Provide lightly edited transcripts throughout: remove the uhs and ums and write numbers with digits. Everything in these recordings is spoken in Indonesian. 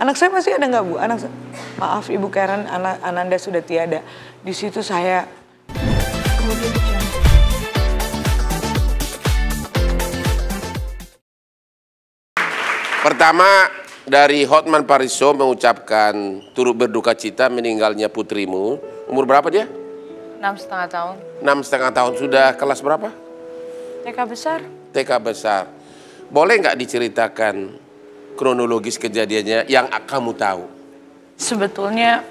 Anak saya masih ada nggak Bu? Maaf Ibu Karen, Ananda sudah tiada. Di situ saya Pertama, dari Hotman Parisio mengucapkan turut berduka cita meninggalnya putrimu. Umur berapa dia? 6,5 tahun. 6,5 tahun. Sudah kelas berapa? TK besar. TK besar. Boleh nggak diceritakan kronologis kejadiannya yang kamu tahu? Sebetulnya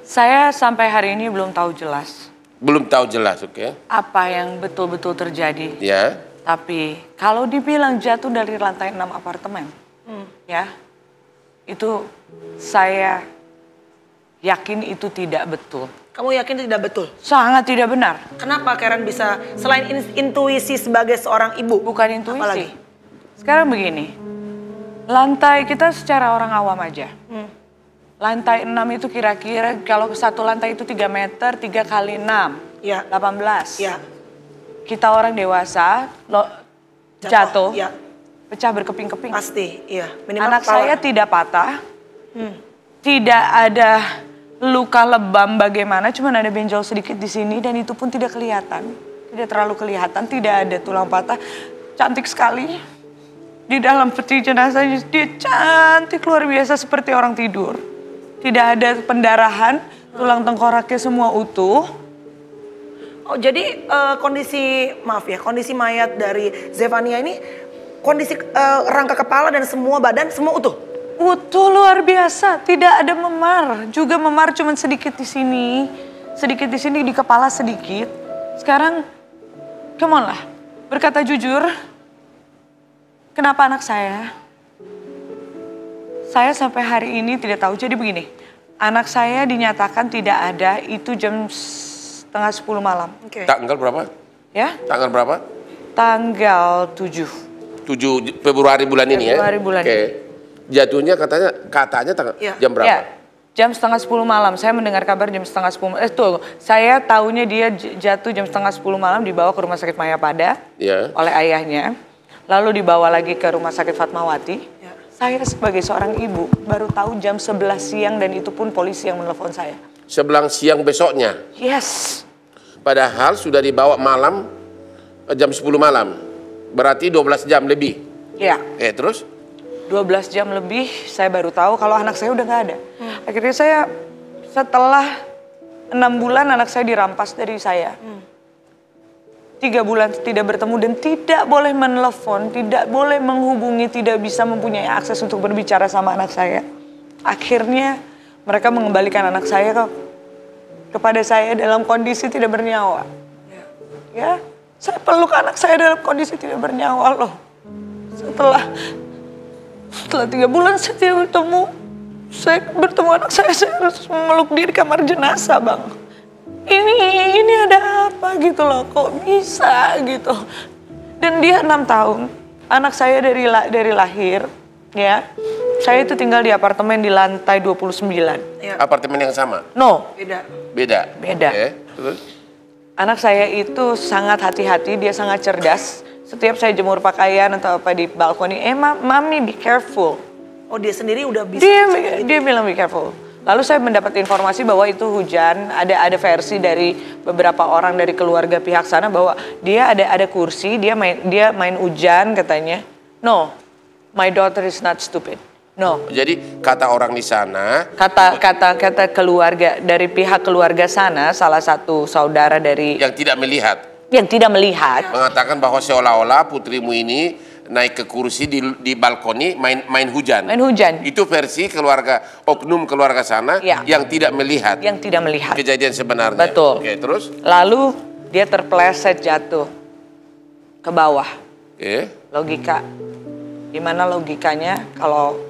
saya sampai hari ini belum tahu jelas. Belum tahu jelas, oke? Apa yang betul-betul terjadi. Ya. Tapi kalau dibilang jatuh dari lantai 6 apartemen, ya, itu saya yakin itu tidak betul. Kamu yakin tidak betul? Sangat tidak benar. Kenapa Karen bisa, selain intuisi sebagai seorang ibu? Bukan intuisi. Apalagi? Sekarang begini, lantai kita secara orang awam aja. Lantai 6 itu kira-kira kalau satu lantai itu 3 meter, 3 kali 6, Ya. 18. Ya. Kita orang dewasa, jatuh, Ya. pecah berkeping-keping. Pasti, iya. Minimal Anak kepala. saya tidak patah, tidak ada luka lebam bagaimana, cuma ada benjol sedikit di sini dan itu pun tidak kelihatan. Tidak terlalu kelihatan, tidak ada tulang patah. Cantik sekali. Di dalam peti jenazahnya dia cantik luar biasa seperti orang tidur. Tidak ada pendarahan, tulang tengkoraknya semua utuh. Oh, jadi kondisi mayat dari Zefania ini, kondisi rangka kepala dan semua badan semua utuh? Utuh luar biasa, tidak ada memar. Juga memar cuma sedikit di sini di kepala sedikit. Sekarang, come on lah, berkata jujur, kenapa anak saya sampai hari ini tidak tahu. Jadi begini, anak saya dinyatakan tidak ada itu jam 9:30 malam. Oke. Tanggal berapa? Ya? Tanggal berapa? Tanggal 7. 7 Februari bulan ini ya? Februari bulan Oke. Jatuhnya katanya tanggal Ya. jam berapa? Ya, jam 9:30 malam. Saya mendengar kabar jam 9:30. Saya tahunya dia jatuh jam 9:30 malam, dibawa ke Rumah Sakit Mayapada Ya. oleh ayahnya. Lalu dibawa lagi ke Rumah Sakit Fatmawati. Ya. Saya sebagai seorang ibu baru tahu jam 11 siang dan itu pun polisi yang menelpon saya. 11 siang besoknya. Yes. Padahal sudah dibawa malam jam 10 malam. Berarti 12 jam lebih. Ya, Terus? 12 jam lebih saya baru tahu kalau anak saya udah nggak ada. Akhirnya saya setelah 6 bulan anak saya dirampas dari saya. 3 bulan tidak bertemu dan tidak boleh menelepon, tidak boleh menghubungi, tidak bisa mempunyai akses untuk berbicara sama anak saya. Akhirnya mereka mengembalikan anak saya kepada saya dalam kondisi tidak bernyawa. Ya, saya peluk anak saya dalam kondisi tidak bernyawa loh. Setelah 3 bulan saya tidak bertemu, saya bertemu anak saya harus memeluk dia di kamar jenazah, Bang. Ini ada apa gitu loh, kok bisa gitu. Dan dia 6 tahun, anak saya dari lahir, ya. Saya itu tinggal di apartemen di lantai 29. Ya. Apartemen yang sama? No, Beda. Beda? Beda. Terus? anak saya itu sangat hati-hati, dia sangat cerdas. Setiap saya jemur pakaian atau apa di balkoni, mami be careful. Oh, dia sendiri udah bisa. Dia bilang be careful. Lalu saya mendapat informasi bahwa itu hujan, ada versi dari beberapa orang dari keluarga pihak sana bahwa dia ada kursi, dia main hujan katanya. No, my daughter is not stupid. No. Jadi kata orang di sana, Kata keluarga dari pihak keluarga sana, salah satu saudara dari yang tidak melihat mengatakan bahwa seolah-olah putrimu ini naik ke kursi di balkoni main hujan. main hujan. Itu versi oknum keluarga sana Ya. yang tidak melihat kejadian sebenarnya. Betul. Oke, terus? Lalu dia terpleset jatuh ke bawah. Oke. Logika. Gimana logikanya kalau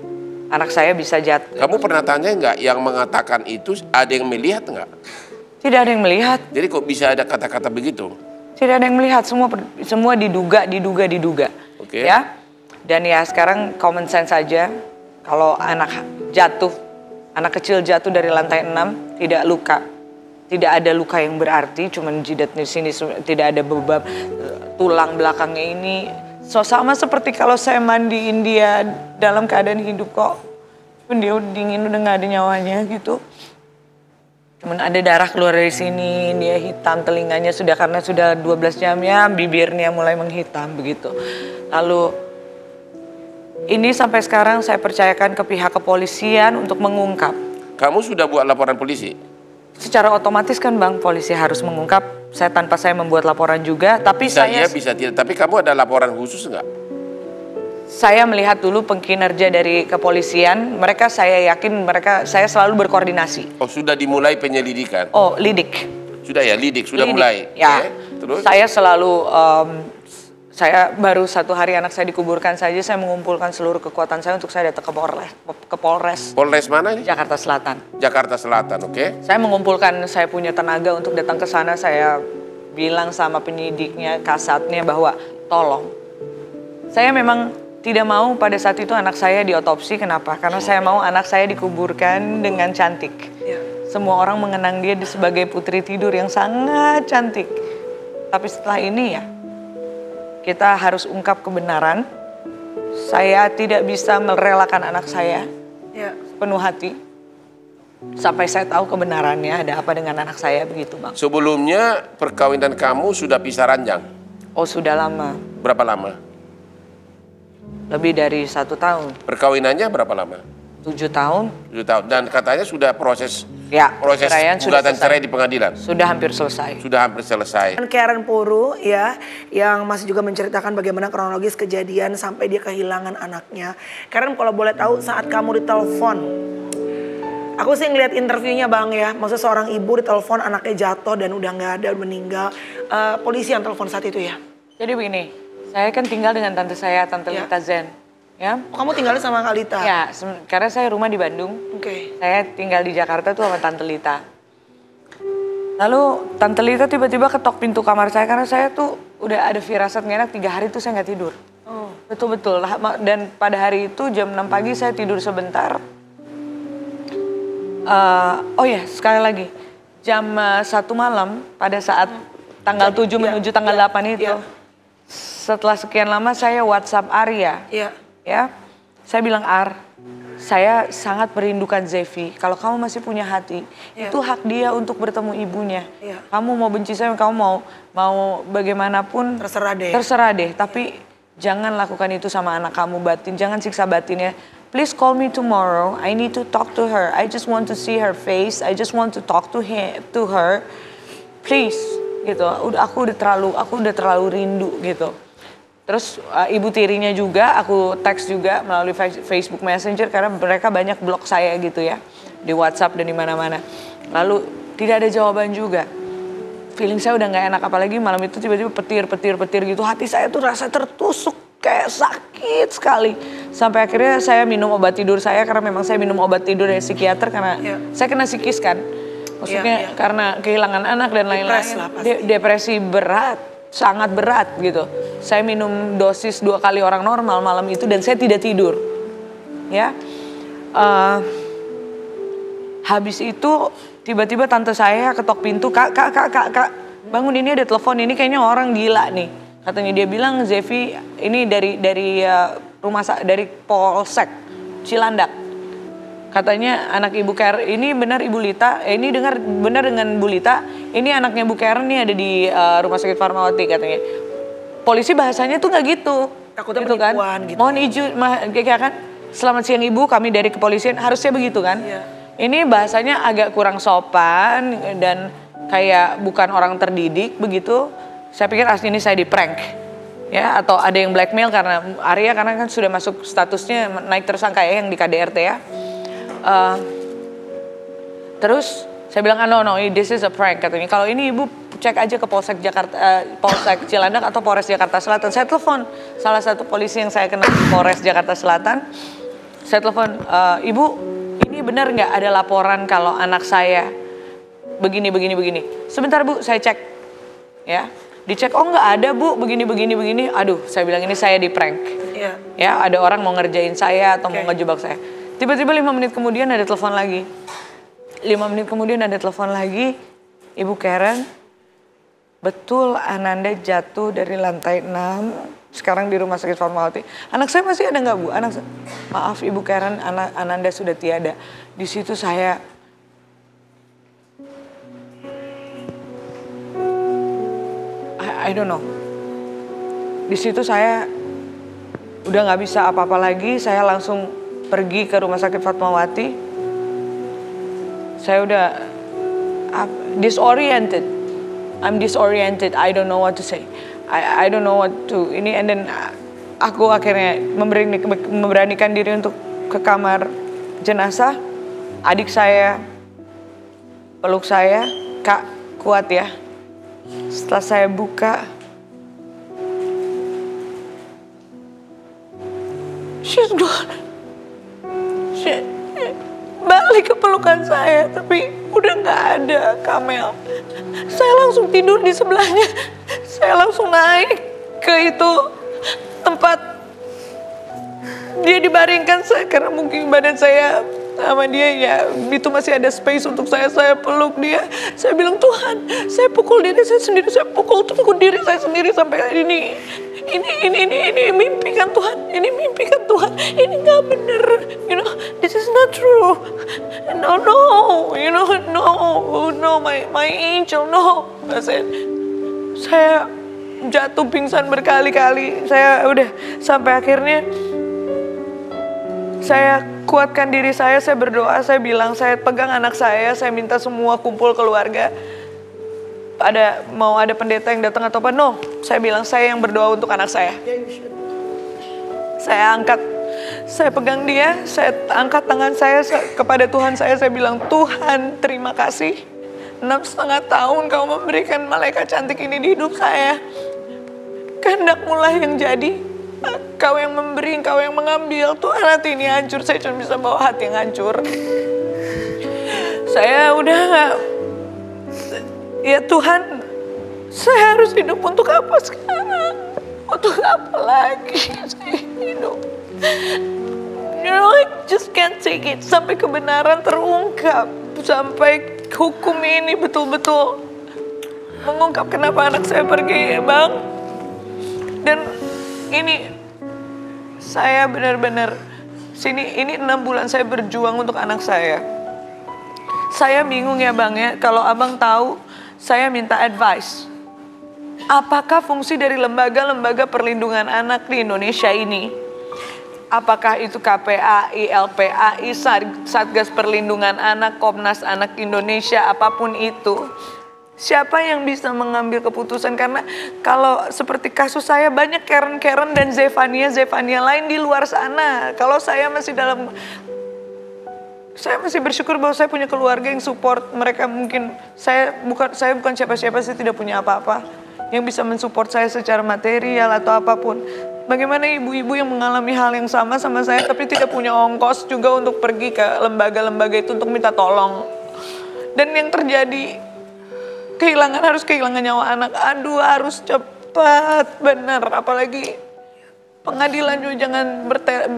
anak saya bisa jatuh? Kamu pernah tanya nggak yang mengatakan itu ada yang melihat nggak? Tidak ada yang melihat. Jadi kok bisa ada kata-kata begitu? Tidak ada yang melihat. Semua diduga. Oke. Ya. Dan ya sekarang common sense saja. Kalau anak kecil jatuh dari lantai 6 tidak luka. Tidak ada luka yang berarti, cuman jidat di sini, tidak ada beban tulang belakangnya ini. So, sama seperti kalau saya mandiin dia dalam keadaan hidup kok. Dia dingin, udah nggak ada nyawanya gitu. Cuman ada darah keluar dari sini, dia hitam, telinganya sudah karena sudah 12 jamnya, bibirnya mulai menghitam begitu. Lalu ini sampai sekarang saya percayakan ke pihak kepolisian untuk mengungkap. Kamu sudah buat laporan polisi? Secara otomatis kan Bang, polisi harus mengungkap. Saya tanpa saya membuat laporan juga, tapi Bisa saya iya, bisa tidak. Tapi kamu ada laporan khusus nggak? Saya melihat dulu kinerja dari kepolisian, saya yakin saya selalu berkoordinasi. Oh, sudah dimulai penyelidikan? Oh, lidik. Sudah ya, lidik, sudah Lidik, mulai. ya. Terus? Saya selalu, saya baru 1 hari anak saya dikuburkan saja, saya mengumpulkan seluruh kekuatan saya untuk saya datang ke Polres. Polres mana ini? Jakarta Selatan. Jakarta Selatan, oke. Saya mengumpulkan, saya punya tenaga untuk datang ke sana, saya bilang sama penyidiknya, kasatnya bahwa tolong. Saya memang tidak mau pada saat itu anak saya diotopsi, kenapa? Karena saya mau anak saya dikuburkan dengan cantik. Ya. Semua orang mengenang dia sebagai putri tidur yang sangat cantik. Tapi setelah ini ya, kita harus ungkap kebenaran. Saya tidak bisa merelakan anak saya sepenuh hati. Sampai saya tahu kebenarannya ada apa dengan anak saya begitu Bang. Sebelumnya perkawinan kamu sudah pisah ranjang? Oh sudah lama, Berapa lama? lebih dari 1 tahun. Perkawinannya berapa lama? 7 tahun. 7 tahun. Dan katanya sudah proses Ya, proses perceraian sudah gugatan selesai. cerai di pengadilan? Sudah hampir selesai. Sudah hampir selesai. Dan Karen Puru ya, yang masih juga menceritakan bagaimana kronologis kejadian sampai dia kehilangan anaknya. Karen kalau boleh tahu saat kamu ditelepon, aku sih ngeliat interviewnya Bang ya, maksudnya seorang ibu ditelepon anaknya jatuh dan udah nggak ada, meninggal. Polisi yang telepon saat itu ya? Jadi begini, saya kan tinggal dengan tante saya, Tante Ya. Lita Zen. Ya, Oh, kamu tinggalnya sama Kak Lita? ya karena saya rumah di Bandung. Oke. Saya tinggal di Jakarta tuh sama Tante Lita. Lalu Tante Lita tiba-tiba ketok pintu kamar saya karena saya tuh udah ada firasat nggak enak 3 hari tuh saya nggak tidur. Oh. Betul-betul. Dan pada hari itu jam 6 pagi saya tidur sebentar. Oh ya, sekali lagi. Jam 1 malam pada saat tanggal 7 menuju tanggal 8 itu. Setelah sekian lama saya WhatsApp Arya. Iya. Ya, saya bilang saya sangat merindukan Zevi. Kalau kamu masih punya hati, itu hak dia untuk bertemu ibunya. Iya. Kamu mau benci saya, kamu mau bagaimanapun Terserah deh. Terserah deh, tapi jangan lakukan itu sama anak kamu batin, jangan siksa batinnya. Please call me tomorrow. I need to talk to her. I just want to see her face. I just want to talk to her. Please, gitu. Aku udah terlalu rindu gitu. Terus ibu tirinya juga aku teks juga melalui Facebook Messenger karena mereka banyak blok saya gitu ya di WhatsApp dan di mana-mana. Lalu tidak ada jawaban juga. Feeling saya udah nggak enak, apalagi malam itu tiba-tiba petir gitu. Hati saya tuh rasa tertusuk kayak sakit sekali. Sampai akhirnya saya minum obat tidur saya karena memang saya minum obat tidur dari psikiater karena saya kena psikis kan. Maksudnya karena kehilangan anak dan lain-lain. Depresi berat. Sangat berat gitu. Saya minum dosis 2 kali orang normal malam itu dan saya tidak tidur. Ya, habis itu tiba-tiba tante saya ketok pintu, kak, bangun, ini ada telepon, ini kayaknya orang gila nih. Katanya dia bilang Zevi ini dari dari Polsek Cilandak. Katanya anak Ibu Karen, ini benar Ibu Lita, ini benar dengan Bu Lita, ini anaknya Bu Karen nih ada di Rumah Sakit Fatmawati katanya. Polisi bahasanya tuh nggak gitu. Takutnya gitu kan. penipuan gitu. Mohon izin, kayak kan, selamat siang Ibu, kami dari kepolisian, harusnya begitu kan. Iya. Ini bahasanya agak kurang sopan dan kayak bukan orang terdidik begitu. Saya pikir asli ini saya di prank. Ya, atau ada yang blackmail karena Arya karena kan sudah masuk statusnya naik tersangka ya yang di KDRT ya. Terus saya bilang no, this is a prank katanya. Kalau ini ibu cek aja ke Polsek Polsek Cilandak atau Polres Jakarta Selatan. Saya telepon salah satu polisi yang saya kenal di Polres Jakarta Selatan. Saya telepon, ibu ini benar nggak ada laporan kalau anak saya begini. Sebentar bu, saya cek. Ya, dicek, oh nggak ada bu, begini. Aduh, saya bilang ini saya di prank. Ya, ada orang mau ngerjain saya atau mau ngejebak saya. Tiba-tiba 5 menit kemudian ada telepon lagi. 5 menit kemudian ada telepon lagi. Ibu Karen, betul Ananda jatuh dari lantai 6 sekarang di rumah sakit Fatmawati. Anak saya masih ada nggak, Bu? Maaf Ibu Karen, anak Ananda sudah tiada. Di situ saya I don't know. Di situ saya udah nggak bisa apa-apa lagi. Saya langsung pergi ke rumah sakit Fatmawati. Saya udah disoriented. I'm disoriented. I don't know what to say. I don't know what to ini. And then aku akhirnya memberanikan diri untuk ke kamar jenazah. Adik saya peluk saya, Kak, kuat ya. Setelah saya buka, she's gone. Balik ke pelukan saya, tapi udah nggak ada Kamel. Saya langsung tidur di sebelahnya. Saya langsung naik ke itu tempat dia dibaringkan, karena mungkin badan saya sama dia ya itu masih ada space untuk saya peluk dia. Saya bilang, Tuhan, saya pukul diri saya sendiri, saya pukul diri saya sendiri sampai ini mimpi kan Tuhan, ini mimpi kan Tuhan, ini nggak bener, this is not true, no, my angel, no. Saya jatuh pingsan berkali-kali, saya udah sampai akhirnya saya kuatkan diri saya berdoa, saya bilang, saya pegang anak saya minta semua kumpul keluarga. Mau ada pendeta yang datang atau apa? No, saya bilang saya yang berdoa untuk anak saya. Saya pegang dia, saya angkat tangan saya kepada Tuhan saya bilang, Tuhan terima kasih. 6,5 tahun Kau memberikan malaikat cantik ini di hidup saya. Kehendak-Mu lah yang jadi. Kau yang memberi, Kau yang mengambil. Tuhan, hati ini hancur, saya cuma bisa bawa hati yang hancur. Saya udah gak, ya Tuhan, saya harus hidup untuk apa sekarang? Untuk apa lagi saya hidup? I just can't take it. Sampai kebenaran terungkap. Sampai hukum ini betul-betul mengungkap kenapa anak saya pergi, ya Bang. Dan ini saya benar-benar ini 6 bulan saya berjuang untuk anak saya. Saya bingung ya Bang ya, kalau Abang tahu, saya minta advice. Apakah fungsi dari lembaga-lembaga perlindungan anak di Indonesia ini? Apakah itu KPAI, LPAI, Satgas Perlindungan Anak, Komnas Anak Indonesia, apapun itu. Siapa yang bisa mengambil keputusan? Karena kalau seperti kasus saya, banyak Karen dan Zefania lain di luar sana. Kalau saya masih saya masih bersyukur bahwa saya punya keluarga yang support mereka. Mungkin saya bukan siapa-siapa, saya tidak punya apa-apa yang bisa mensupport saya secara material atau apapun. Bagaimana ibu-ibu yang mengalami hal yang sama saya tapi tidak punya ongkos juga untuk pergi ke lembaga-lembaga itu untuk minta tolong. Dan yang terjadi harus kehilangan nyawa anak. Aduh, harus cepat, benar. Apalagi pengadilan juga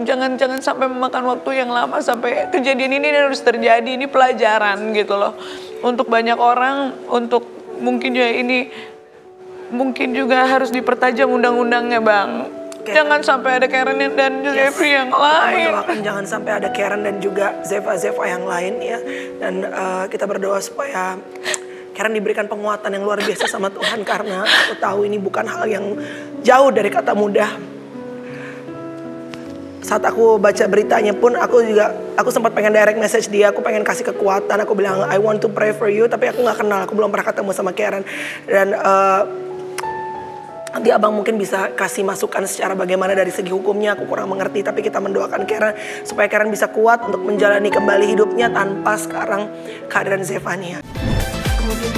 jangan sampai memakan waktu yang lama sampai kejadian ini harus terjadi. Ini pelajaran gitu loh untuk banyak orang, untuk mungkin juga harus dipertajam undang-undangnya Bang. Jangan sampai ada Karen dan Jeffrey yang lain. Jangan sampai ada Karen dan juga Zefa yang lain ya. Dan kita berdoa supaya Karen diberikan penguatan yang luar biasa sama Tuhan. Karena aku tahu ini bukan hal yang jauh dari kata mudah. Saat aku baca beritanya pun aku sempat pengen direct message dia, aku pengen kasih kekuatan, aku bilang I want to pray for you, tapi aku gak kenal, aku belum pernah ketemu sama Karen. Dan nanti Abang mungkin bisa kasih masukan secara bagaimana dari segi hukumnya, aku kurang mengerti. Tapi kita mendoakan Karen supaya Karen bisa kuat untuk menjalani kembali hidupnya tanpa sekarang keadaan Zefania. Kemudian